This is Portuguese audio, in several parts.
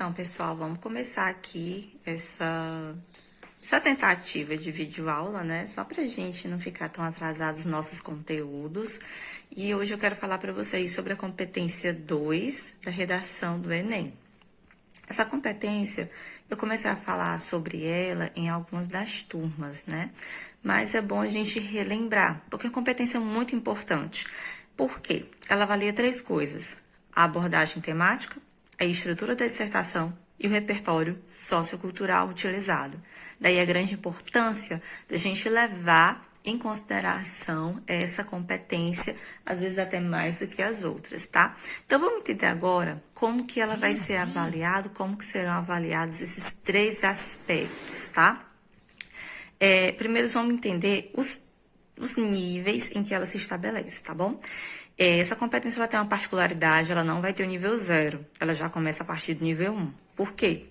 Então, pessoal, vamos começar aqui essa tentativa de videoaula, né? Só pra gente não ficar tão atrasados nos nossos conteúdos. E hoje eu quero falar para vocês sobre a competência 2 da redação do Enem. Essa competência, eu comecei a falar sobre ela em algumas das turmas, né? Mas é bom a gente relembrar, porque a competência é muito importante. Por quê? Ela avalia 3 coisas: a abordagem temática, a estrutura da dissertação e o repertório sociocultural utilizado. Daí a grande importância da gente levar em consideração essa competência, às vezes até mais do que as outras, tá? Então, vamos entender agora como que ela vai ser avaliada, como que serão avaliados esses 3 aspectos, tá? Primeiro, vamos entender os níveis em que ela se estabelece, tá bom? Essa competência ela tem uma particularidade, ela não vai ter o nível 0, ela já começa a partir do nível 1. Por quê?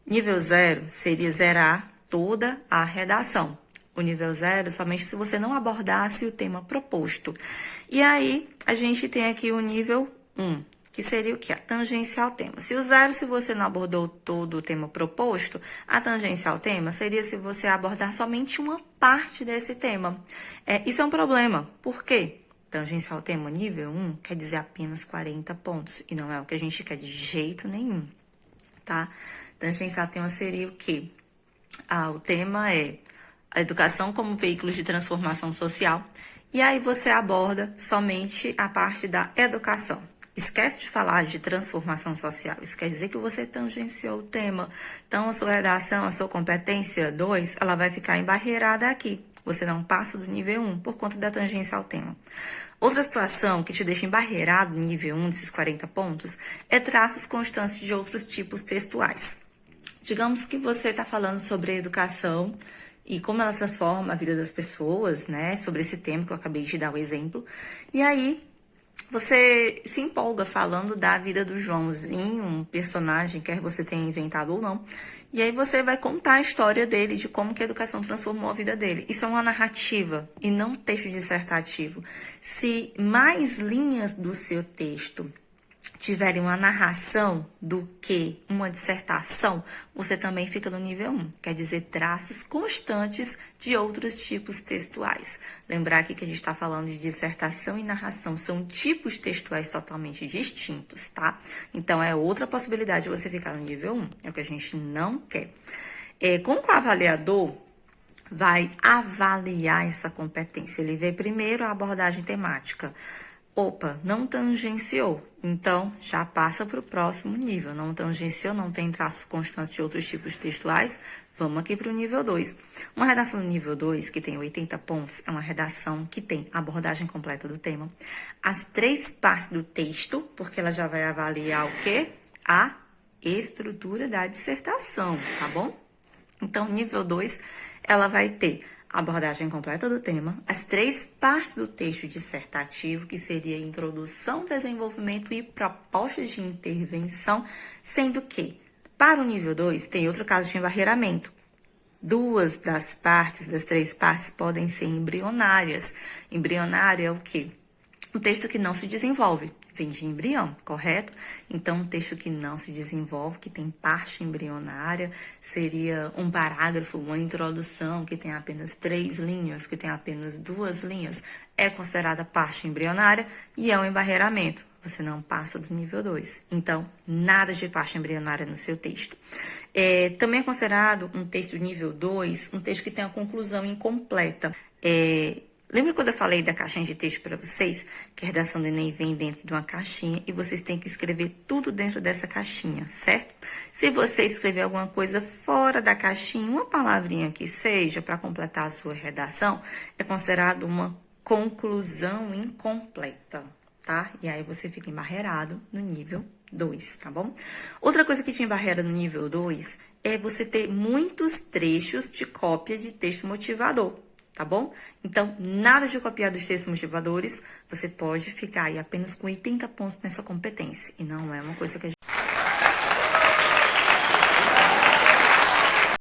Nível 0 seria zerar toda a redação. O nível 0 somente se você não abordasse o tema proposto. E aí, a gente tem aqui o nível 1, que seria o quê? A tangência ao tema. Se o 0, se você não abordou todo o tema proposto, a tangência ao tema seria se você abordar somente uma parte desse tema. Isso é um problema. Por quê? Tangência ao tema nível 1 quer dizer apenas 40 pontos. E não é o que a gente quer de jeito nenhum, tá? Tangência ao tema seria o quê? O tema é a educação como veículo de transformação social. E aí você aborda somente a parte da educação. Esquece de falar de transformação social. Isso quer dizer que você tangenciou o tema. Então, a sua redação, a sua competência 2, ela vai ficar embarreirada aqui. Você não passa do nível 1 por conta da tangência ao tema. Outra situação que te deixa embarreirado no nível 1 desses 40 pontos é traços constantes de outros tipos textuais. Digamos que você está falando sobre a educação e como ela transforma a vida das pessoas, né? Sobre esse tema que eu acabei de dar o exemplo. E aí, você se empolga falando da vida do Joãozinho, um personagem, quer você tenha inventado ou não. E aí você vai contar a história dele, de como que a educação transformou a vida dele. Isso é uma narrativa e não um texto dissertativo. Se mais linhas do seu texto tiverem uma narração do que uma dissertação, você também fica no nível 1, quer dizer, traços constantes de outros tipos textuais. Lembrar aqui que a gente está falando de dissertação e narração, são tipos textuais totalmente distintos, tá? Então, é outra possibilidade de você ficar no nível 1, é o que a gente não quer. Como que o avaliador vai avaliar essa competência? Ele vê primeiro a abordagem temática. Opa, não tangenciou, então já passa para o próximo nível. Não tangenciou, não tem traços constantes de outros tipos textuais, vamos aqui para o nível 2. Uma redação do nível 2, que tem 80 pontos, é uma redação que tem abordagem completa do tema, as 3 partes do texto, porque ela já vai avaliar o quê? A estrutura da dissertação, tá bom? Então, nível 2, ela vai ter a abordagem completa do tema, as 3 partes do texto dissertativo, que seria introdução, desenvolvimento e propostas de intervenção, sendo que, para o nível 2, tem outro caso de embarreiramento. 2 das partes, das 3 partes, podem ser embrionárias. Embrionário é o quê? Um texto que não se desenvolve, vem de embrião, correto? Então, um texto que não se desenvolve, que tem parte embrionária, seria um parágrafo, uma introdução, que tem apenas 3 linhas, que tem apenas 2 linhas, é considerada parte embrionária e é um embarreiramento. Você não passa do nível 2. Então, nada de parte embrionária no seu texto. Também é considerado um texto nível 2, um texto que tem a conclusão incompleta. Lembra quando eu falei da caixinha de texto para vocês? Que a redação do Enem vem dentro de uma caixinha e vocês têm que escrever tudo dentro dessa caixinha, certo? Se você escrever alguma coisa fora da caixinha, uma palavrinha que seja para completar a sua redação, é considerado uma conclusão incompleta, tá? E aí você fica embarreirado no nível 2, tá bom? Outra coisa que te embarreira no nível 2 é você ter muitos trechos de cópia de texto motivador. Tá bom? Então, nada de copiar dos textos motivadores, você pode ficar aí apenas com 80 pontos nessa competência. E não é uma coisa que a gente...